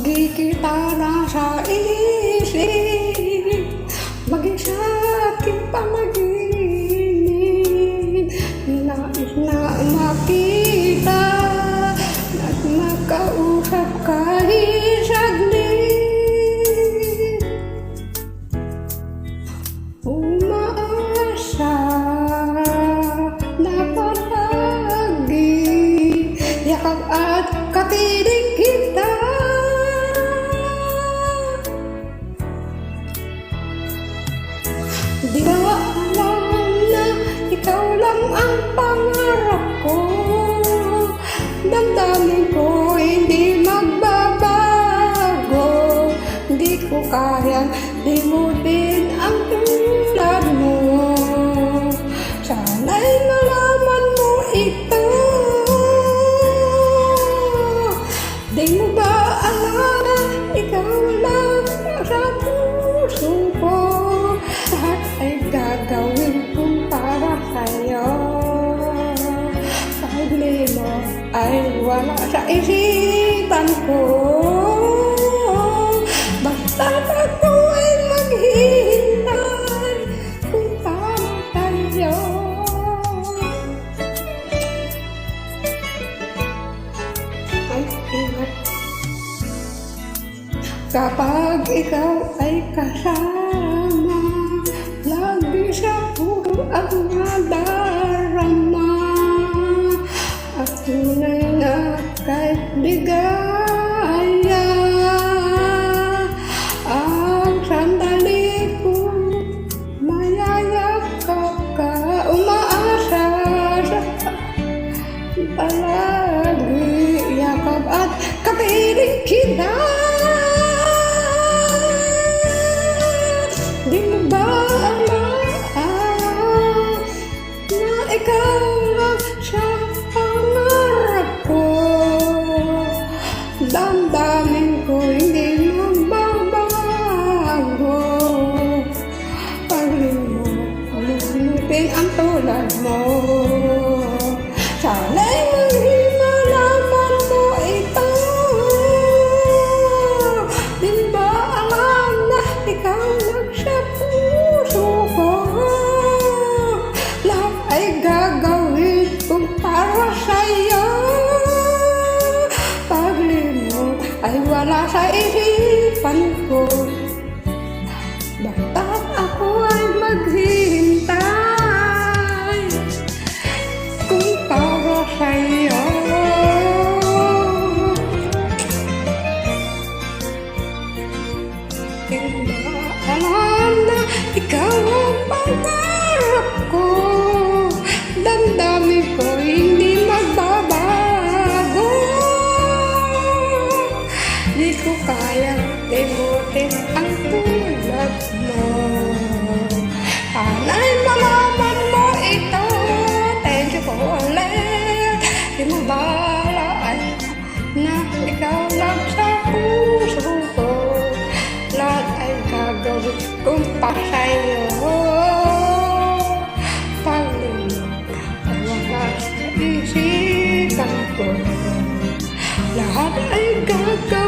Lagi kita nasa isip, mag-isa aking panaginip. Nais na makita at makausap kahit saglit. Umaasa na palagi yakap at katidig kita. Di ba alam na ikaw lang ang pangarap ko? Damdamin ko hindi magbabago. Di ko kayang limutin ang tulad mo. Sana'y malaman mo ito. Di mo ba alam na ikaw lang sa puso ko? Lahat ay gagawin kong para sa'yo. Pagli mo ay wala sa isipan ko. Basta't ako ay maghihintay kung tama tayo. Ay, ingat. Kapag ikaw ay kasama, lagi sa puro ang nadarama. At tunay na kahit ligaya ang sandali kong mayayakap ka. Umaasa sa palagi yakap at kapiling kita. Di mo ba alam na ikaw lang sa pangarap ko? Damdamin ko hindi magbabago. Pagli mo, lulutin ang tulad mo. Sana'y malaman mo ito. Di ba alam na ikaw lang sa puso ko? Lahat ay gagawin kong para sa'yo. Paglimot ay wala sa isipan ko. Basta't ako ay maghihintay kung para sa'yo. Di ba alam na ikaw ang pangarap ko? Damdamin ko hindi magbabago. Di ko kayang limutin ang tulad mo. Sana'y malaman mo ito. Thank you for ulit. Di mo ba alam na ikaw lang sa puso ko? Lahat ay gagawin kong para sa'yo. Paglimot ay wala sa isipan ko. Lahat ay gagawin